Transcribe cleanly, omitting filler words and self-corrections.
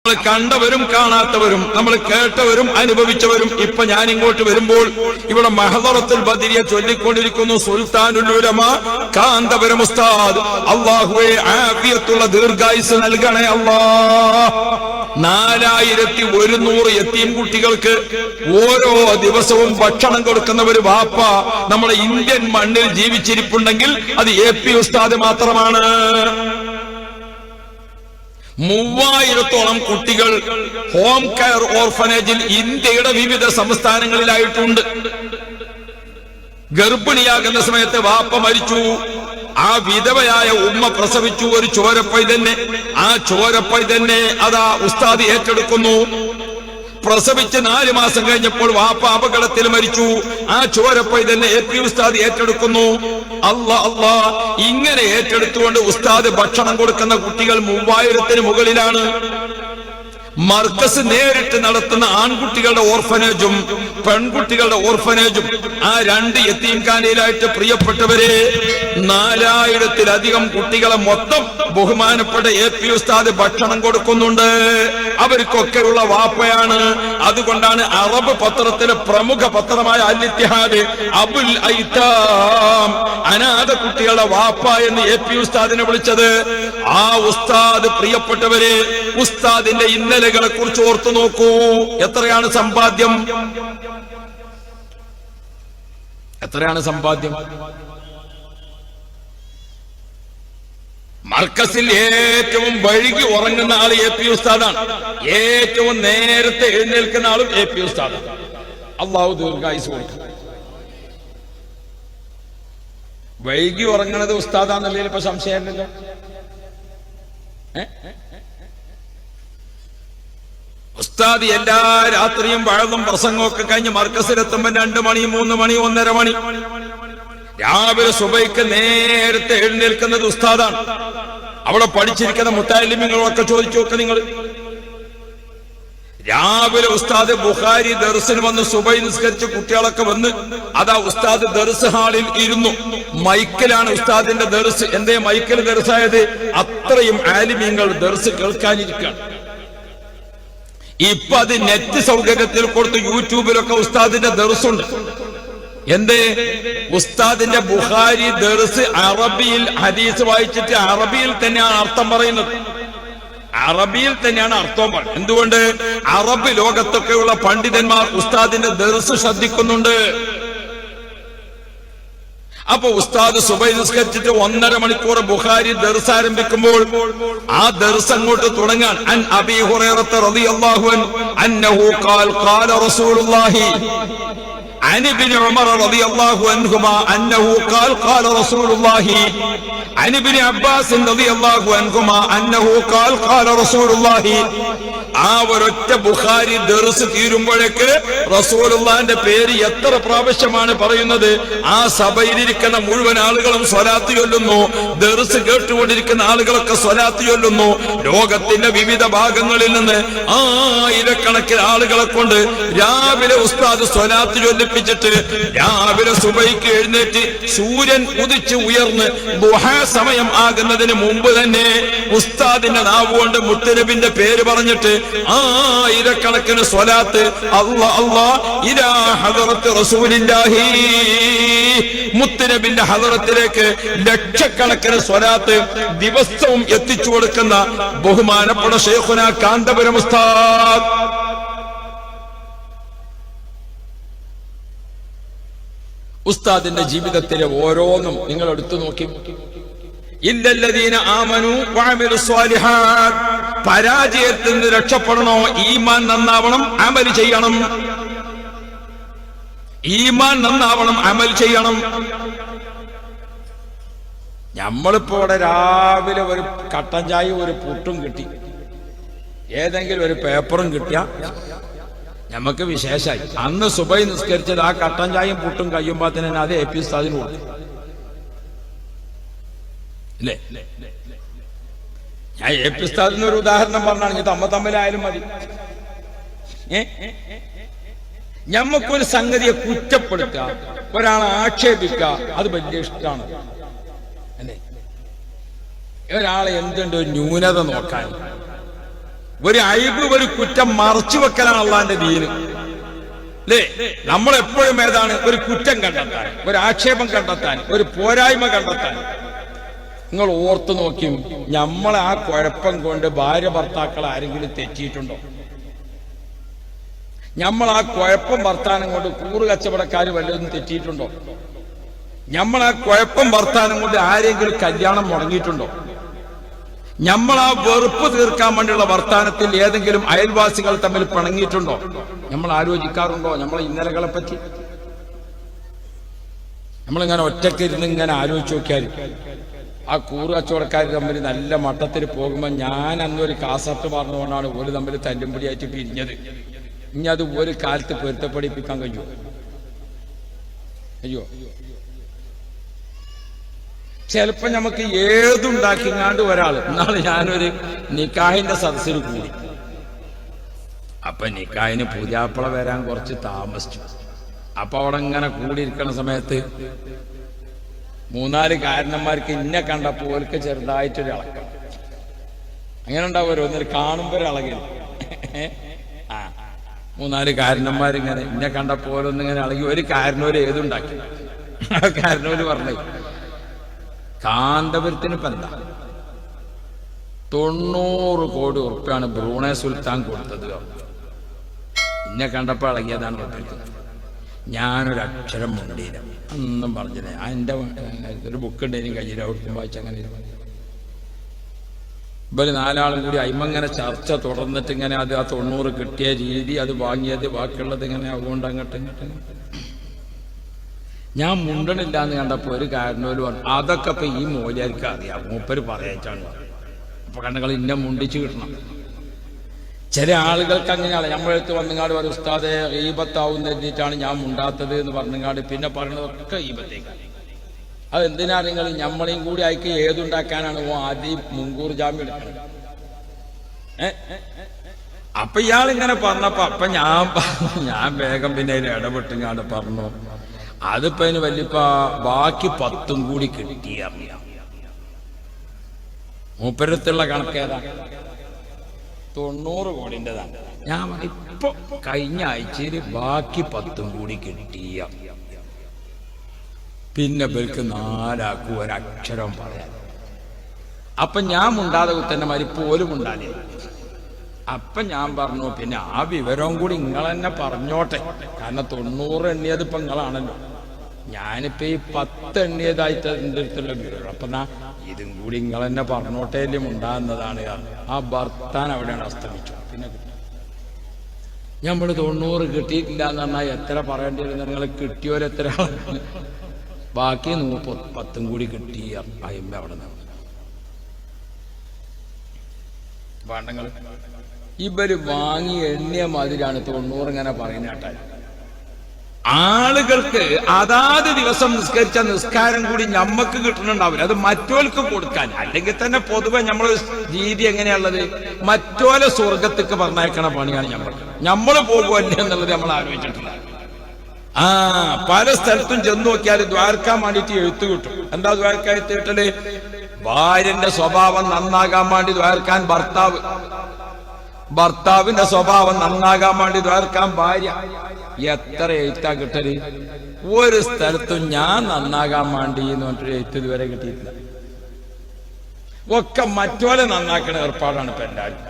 നമ്മൾ കണ്ടവരും കാണാത്തവരും, നമ്മൾ കേട്ടവരും അനുഭവിച്ചവരും. ഇപ്പൊ ഞാൻ ഇങ്ങോട്ട് വരുമ്പോൾ ഇവിടെ മഹദറത്തുൽ ബദരിയ ചൊല്ലിക്കൊണ്ടിരിക്കുന്നു സുൽത്താനുൽ ഉലമ കാന്തപുരം ഉസ്താദ്. അല്ലാഹുവേ ആഫിയത്തുള്ള ദീർഘായുസ് നൽകണേ അല്ലാഹ്. 4100 യതീം കുട്ടികൾക്ക് ഓരോ ദിവസവും ഭക്ഷണം കൊടുക്കുന്ന ഒരു വാപ്പ നമ്മുടെ ഇന്ത്യൻ മണ്ണിൽ ജീവിച്ചിരിപ്പുണ്ടെങ്കിൽ അത് AP ഉസ്താദ് മാത്രമാണ്. 3000-ഓളം കുട്ടികൾ ഹോം കെയർ ഓർഫനേജിൽ ഇന്ത്യയുടെ വിവിധ സംസ്ഥാനങ്ങളിലായിട്ടുണ്ട്. ഗർഭിണിയാകുന്ന സമയത്ത് വാപ്പ മരിച്ചു, ആ വിധവയായ ഉമ്മ പ്രസവിച്ചു ഒരു ചോരപ്പൈതന്നെ. ആ ചോരപ്പൈതന്നെ അതാ ഉസ്താദ് ഏറ്റെടുക്കുന്നു. പ്രസവിച്ച് 4 മാസം കഴിഞ്ഞപ്പോൾ വാപ്പ അപകടത്തിൽ മരിച്ചു. ആ ചോരപ്പൈതന്നെ AP ഉസ്താദ് ഏറ്റെടുക്കുന്നു. അല്ലാ ഇങ്ങനെ ഏറ്റെടുത്തുകൊണ്ട് ഉസ്താദ് ഭക്ഷണം കൊടുക്കുന്ന കുട്ടികൾ 3000-ന് മുകളിലാണ്. മർക്കസ് നേരിട്ട് നടത്തുന്ന ആൺകുട്ടികളുടെ ഓർഫനേജും പെൺകുട്ടികളുടെ ഓർഫനേജും ആ 2 യതീംഖാനയിലായിട്ട് പ്രിയപ്പെട്ടവരെ 4000-ത്തിലധികം കുട്ടികളെ മൊത്തം ബഹുമാനപ്പെട്ട AP ഉസ്താദ് ഭക്ഷണം കൊടുക്കുന്നുണ്ട്. അവർക്കൊക്കെയുള്ള വാപ്പയാണ്. അതുകൊണ്ടാണ് അറബ് പത്രത്തിലെ പ്രമുഖ പത്രമായ അൽ ഇത്തിഹാദ് അബുൽ ഐതാം അനാഥ കുട്ടികളുടെ വാപ്പ എന്ന് AP ഉസ്താദിനെ വിളിച്ചത്. ആ ഉസ്താദ് പ്രിയപ്പെട്ടവരെ ഉസ്താദിന്റെ ഇന്നലകളെ കുറിച്ച് ഓർത്തു നോക്കൂ. എത്രയാണ് സമ്പാദ്യം? എത്രയാണ് സമ്പാദ്യം? മർക്കസിൽ ഏറ്റവും വൈകി ഉറങ്ങുന്ന ആള് AP ഉസ്താദാണ്. ഏറ്റവും നേരത്തെ എഴുന്നേൽക്കുന്ന ആളും AP ഉസ്താദാണ്. അല്ലാഹു ദീർഘായുസ് കൊടുക്കും. വൈകി ഉറങ്ങണത് ഉസ്താദാന്നല്ലേ ഇപ്പൊ സംശയമില്ലല്ലോ. ഉസ്താദ് എല്ലാ രാത്രിയും വഴലും പ്രസംഗമൊക്കെ കഴിഞ്ഞ് മർക്കസിലെത്തുമ്പോ 2 മണി 3 മണി 1:30 മണി. രാവിലെ സുബൈക്ക് നേരത്തെ എഴുന്നേൽക്കുന്നത് ഉസ്താദാണ്. അവിടെ പഠിച്ചിരിക്കുന്ന മുത്തഅല്ലിമീങ്ങളൊക്കെ ചോദിച്ചു നോക്ക് നിങ്ങൾ. രാവിലെ ഉസ്താദ് ബുഖാരി ദർസിന് വന്ന് സുബൈ നിസ്കരിച്ച് കുട്ടികളൊക്കെ വന്ന് അതാ ഉസ്താദ് ദർസ് ഹാളിൽ ഇരുന്നു. മൈക്കിലാണ് ഉസ്താദിന്റെ ദർസ്. എന്തേ മൈക്കിൽ ദർസായത്? അത്രയും ആലിമീങ്ങൾ ദർസ് കേൾക്കാനിരിക്കുകയാണ്. ഇപ്പൊ അത് നെറ്റ് സൗകര്യത്തിൽ കൊടുത്ത് യൂട്യൂബിലൊക്കെ ഉസ്താദിന്റെ ദർസുണ്ട്. എന്തേ? ഉസ്താദിന്റെ ബുഖാരി ദർസ് അറബിയിൽ ഹദീസ് വായിച്ചിട്ട് അറബിയിൽ തന്നെയാണ് അർത്ഥം പറയുന്നത്. അറബിയിൽ തന്നെയാണ് അർത്ഥം പറയുന്നത്. എന്തുകൊണ്ട്? അറബ് ലോകത്തൊക്കെയുള്ള പണ്ഡിതന്മാർ ഉസ്താദിന്റെ ദർസ് ശ്രദ്ധിക്കുന്നുണ്ട്. അപ്പൊ ഉസ്താദ് സുബൈ നിസ്കരിച്ചിട്ട് 1:30 മണിക്കൂർ ബുഖാരി ദർസ് ആരംഭിക്കുമ്പോൾ ആ ദർസ് അങ്ങോട്ട് തുടങ്ങാൻ അൻ അബീ ഹുറൈറ റളിയല്ലാഹു അൻഹു അന്നഹു ഖാല റസൂലുള്ളാഹി عن ابن عمر رضي الله عنهما أنه قال رسول الله عن ابن عباس رضي الله عنهما أنه قال رسول الله. ആ ഒരൊറ്റ ബുഖാരി ദർസ് തീരുമ്പോഴേക്ക് റസൂലുള്ളാഹിന്റെ പേര് എത്ര പ്രാവശ്യമാണ് പറയുന്നത്? ആ സഭയിലിരിക്കുന്ന മുഴുവൻ ആളുകളും സ്വലാത്ത് ചൊല്ലുന്നു. ദർസ് കേട്ടുകൊണ്ടിരിക്കുന്ന ആളുകളൊക്കെ സ്വലാത്ത് ചൊല്ലുന്നു. ലോകത്തിന്റെ വിവിധ ഭാഗങ്ങളിൽ നിന്ന് ആയിരക്കണക്കിന് ആളുകളെ കൊണ്ട് രാവിലെ ഉസ്താദ് സ്വലാത്ത് ചൊല്ലിപ്പിച്ചിട്ട് രാവിലെ സുബൈക്ക് എഴുന്നേറ്റ് സൂര്യൻ ഉദിച്ച് ഉയർന്ന് ദുഹാ സമയം ആകുന്നതിന് മുമ്പ് തന്നെ ഉസ്താദിന്റെ നാവുകൊണ്ട് മുത്തനബിന്റെ പേര് പറഞ്ഞിട്ട് ആയിരക്കണക്കിന് സ്വലാത്ത് അല്ലാ അല്ലാ ഇലാ ഹദറത്ത് റസൂലില്ലാഹി, മുത്തനബിന്റെ ഹദറത്തിലേക്ക് ലക്ഷക്കണക്കിന് സ്വലാത്ത് ദിവസവും എത്തിച്ചു കൊടുക്കുന്ന ബഹുമാനപ്പെട്ട ശൈഖുനാ കാന്തപുരം ഉസ്താദ്. ഉസ്താദിന്റെ ജീവിതത്തിലെ ഓരോന്നും നിങ്ങൾ എടുത്തു നോക്കി. ഇല്ലല്ലദീന ആമനു വഅമിലു സ്വാലിഹാത്ത്. പരാജയത്തിൽ നിന്ന് രക്ഷപ്പെടണോ? ഈമാൻ നന്നാവണം, അമൽ ചെയ്യണം. ഈമാൻ നന്നാവണം, അമൽ ചെയ്യണം. നമ്മളിപ്പോ ഇവിടെ രാവിലെ ഒരു കട്ടൻ ചായയും ഒരു പുട്ടും കിട്ടി, ഏതെങ്കിലും ഒരു പേപ്പറും കിട്ടിയ നമുക്ക് വിശേഷമായി. അന്ന് സുബൈ നിസ്കരിച്ചത് ആ കട്ടൻ ചായയും പുട്ടും കഴിയുമ്പോ തന്നെ അത് AP ഉസ്താദിന് കൊടുത്തു. അല്ലേ? ഞാൻ AP ഉസ്താദിന് ഒരു ഉദാഹരണം പറഞ്ഞാണെങ്കിൽ തമ്മിലായാലും മതി. ഞമ്മക്കൊരു സംഗതിയെ കുറ്റപ്പെടുത്തുക, ഒരാളെ ആക്ഷേപിക്കുക, അത് വലിയ ഇഷ്ടമാണ്. അല്ലേ? ഒരാളെ എന്തുണ്ട് ഒരു ന്യൂനത നോക്കാൻ ഒരു അയ്ബ്, ഒരു കുറ്റം മറച്ചു വെക്കലാണ് അള്ളാന്റെ ദീന്. അല്ലേ? നമ്മളെപ്പോഴും ഏതാണ്? ഒരു കുറ്റം കണ്ടെത്താൻ, ഒരു ആക്ഷേപം കണ്ടെത്താൻ, ഒരു പോരായ്മ കണ്ടെത്താൻ. നിങ്ങൾ ഓർത്തു നോക്കി, നമ്മളെ ആ കുഴപ്പം കൊണ്ട് ഭാര്യ ഭർത്താക്കൾ ആരെങ്കിലും തെറ്റിയിട്ടുണ്ടോ? നമ്മൾ ആ കുഴപ്പം വർത്താനം കൊണ്ട് കൂറ് കച്ചവടക്കാർ വല്ലതും തെറ്റിയിട്ടുണ്ടോ? നമ്മൾ ആ കുഴപ്പം വർത്താനം കൊണ്ട് ആരെങ്കിലും കല്യാണം മുടങ്ങിയിട്ടുണ്ടോ? നമ്മൾ ആ വെറുപ്പ് തീർക്കാൻ വേണ്ടിയുള്ള വർത്താനത്തിൽ ഏതെങ്കിലും അയൽവാസികൾ തമ്മിൽ പിണങ്ങിയിട്ടുണ്ടോ? നമ്മൾ ആലോചിക്കാറുണ്ടോ നമ്മളെ ഇന്നലകളെ പറ്റി? നമ്മളിങ്ങനെ ഒറ്റക്കിരുന്ന് ഇങ്ങനെ ആലോചിച്ച് നോക്കിയാൽ ആ കൂറ് കച്ചവടക്കാർ തമ്മിൽ നല്ല മട്ടത്തിൽ പോകുമ്പോൾ ഞാൻ അന്നൊരു കാസറ്റ് പറഞ്ഞുകൊണ്ടാണ് ഒരു തമ്മിൽ തല്ലുംപിടിയായിട്ട് പിരിഞ്ഞത്. ഇനി അത് ഒരു കാലത്ത് പൊരുത്തപ്പെടിപ്പിക്കാൻ കഴിയുമോ? അയ്യോ, ചിലപ്പോ നമുക്ക് ഏതുണ്ടാക്കിങ്ങാണ്ട് ഒരാൾ. എന്നാണ് ഞാനൊരു നിക്കാഹിന്റെ സദസ്സിൽ കൂടി. അപ്പൊ നിക്കാഹിന് പൂജാപ്പള വരാൻ കുറച്ച് താമസിച്ചു. അപ്പൊ അവിടെ ഇങ്ങനെ കൂടിയിരിക്കുന്ന സമയത്ത് 3-4 കാരണന്മാർക്ക് ഇന്നെ കണ്ടപ്പോ ഓർക്ക് ചെറുതായിട്ടൊരു ഇളക്കം. അങ്ങനെ ഉണ്ടാവുമല്ലോ, ഒന്നൊരു കാണുമ്പോ ഒരു ഇളകി. 3-4 കാരണന്മാരിങ്ങനെ ഇന്നെ കണ്ടപ്പോ ഓരോന്നിങ്ങനെ ഇളകി. ഒരു കാരണവര് ഏതുണ്ടാക്കി. ആ കാരണവര് പറഞ്ഞു, കാന്തപുരത്തിന് ഇപ്പൊ എന്താ 90 കോടി ഉറുപ്പ്യാണ് ബ്രൂണൈ സുൽത്താൻ കൊടുത്തത്. ഇന്നെ കണ്ടപ്പോ ഇളകിയതാണ് ഉറപ്പിക്കുന്നത്. ഞാനൊരു അക്ഷരം മുണ്ടിയില്ല, ഒന്നും പറഞ്ഞില്ല. എൻ്റെ ഒരു ബുക്കുണ്ട് എനിക്ക് കയ്യിൽ, അവിടുത്തെ വായിച്ചങ്ങനെ ഇവര് 4 കൂടി അയിമങ്ങനെ ചർച്ച തുടർന്നിട്ട് ഇങ്ങനെ അത് ആ 90 കിട്ടിയ രീതി, അത് വാങ്ങിയത്, ബാക്കിയുള്ളത് ഇങ്ങനെ അതുകൊണ്ട് അങ്ങോട്ട് ഇങ്ങോട്ട്. ഞാൻ മുണ്ടണില്ല എന്ന് കണ്ടപ്പോ ഒരു കാരണവര് പറഞ്ഞു, അതൊക്കെ ഇപ്പൊ ഈ മോലിയാർക്ക് അറിയാം, മൂപ്പര് പറയിച്ചാണ്. അപ്പൊ കണ്ണുകൾ ഇന്നെ മുണ്ടിച്ച് കിട്ടണം. ചില ആളുകൾക്ക് അങ്ങനെയാണ്. നമ്മളെടുത്ത് വന്നുങ്ങാട് ഒരു ഉസ്താദെ ഈബത്താവുന്ന എഴുതിയിട്ടാണ് ഞാൻ മുണ്ടാത്തത് എന്ന് പറഞ്ഞുങ്ങാട് പിന്നെ പറയുന്നതൊക്കെ ഈബത്തേക്കാണ്. അതെന്തിനാ നിങ്ങൾ നമ്മളെയും കൂടി അയക്ക് ഏതുണ്ടാക്കാനാണ് ആദ്യം മുൻകൂർ ജാമ്യം എടുക്കുന്നത്? അപ്പൊ ഇയാളിങ്ങനെ പറഞ്ഞപ്പോ അപ്പൊ ഞാൻ വേഗം പിന്നെ അതിൽ ഇടപെട്ടുങ്ങാണ്ട് പറഞ്ഞു, അതിപ്പോ അതിന് വല്യപ്പ ബാക്കി 10 കൂടി കിട്ടിയറിയാം. മൂപ്പരത്തുള്ള കണക്കേതാ? 90 കോടിൻ്റെതാണ്. ഞാൻ ഇപ്പൊ കഴിഞ്ഞ ആഴ്ചയിൽ ബാക്കി 10 കൂടി കിട്ടിയ. പിന്നെ ഇവർക്ക് 4 ആൾക്കും ഒരക്ഷരം പറയാൻ. അപ്പൊ ഞാൻ മുണ്ടാതെ കുത്തന്നെ മാതിരി പോലും ഉണ്ടാലേ. അപ്പൊ ഞാൻ പറഞ്ഞു, പിന്നെ ആ വിവരവും കൂടി നിങ്ങൾ തന്നെ പറഞ്ഞോട്ടെ, കാരണം 90 എണ്ണിയത് ഇപ്പൊ നിങ്ങളാണല്ലോ. ഞാനിപ്പോ ഈ 10 എണ്ണിയതായിട്ട് എൻ്റെ അടുത്തുള്ള വിവരം. അപ്പൊ ഇതും കൂടി നിങ്ങൾ തന്നെ പറഞ്ഞോട്ടേലും ഉണ്ടാകുന്നതാണ്. ആ ഭർത്താൻ അവിടെയാണ് അസ്തമിച്ചു. പിന്നെ നമ്മൾ 90 കിട്ടിയിട്ടില്ല എന്ന് പറഞ്ഞാൽ എത്ര പറയേണ്ടി വരും? നിങ്ങൾ കിട്ടിയോരെത്ര? ബാക്കി 10 കൂടി കിട്ടി അയിമ്പ അവിടെ നിന്ന് പാണ്ടങ്ങൾ ഇവര് വാങ്ങി എണ്ണിയ മാതിരിയാണ് 90 ഇങ്ങനെ പറയുന്ന കേട്ടാൽ. ആളുകൾക്ക് അതാത് ദിവസം നിസ്കരിച്ച നിസ്കാരം കൂടി ഞമ്മക്ക് കിട്ടുന്നുണ്ടാവില്ല, അത് മറ്റോൽക്ക് കൊടുക്കാൻ. അല്ലെങ്കിൽ തന്നെ പൊതുവെ നമ്മളെ രീതി എങ്ങനെയുള്ളത്, മറ്റോലെ സ്വർഗത്തേക്ക് പറഞ്ഞയക്കണ പണിയാണ് നമ്മൾ പോകുമല്ലേ എന്നുള്ളത് നമ്മൾ ആലോചിച്ചിട്ടില്ല. പല സ്ഥലത്തും ചെന്ന് നോക്കിയാൽ ദ്വാരക്കാൻ വേണ്ടിയിട്ട് എഴുത്ത് കിട്ടും. എന്താ ദ്വാരക്കാൻ എഴുത്ത് കിട്ടല്? ഭാര്യന്റെ സ്വഭാവം നന്നാകാൻ വേണ്ടി ദ്വാരക്കാൻ ഭർത്താവ്, ഭർത്താവിന്റെ സ്വഭാവം നന്നാകാൻ വേണ്ടി ദ്വാരക്കാൻ ഭാര്യ. എത്ര എഴുത്താ കിട്ടല്? ഒരു സ്ഥലത്തും ഞാൻ നന്നാകാൻ വേണ്ടി എന്ന് പറഞ്ഞിട്ട് എഴുത്ത് ഇതുവരെ കിട്ടിയിട്ടില്ല. ഒക്കെ മറ്റോലെ നന്നാക്കണ ഏർപ്പാടാണ് ഇപ്പൊ എല്ലാവരും.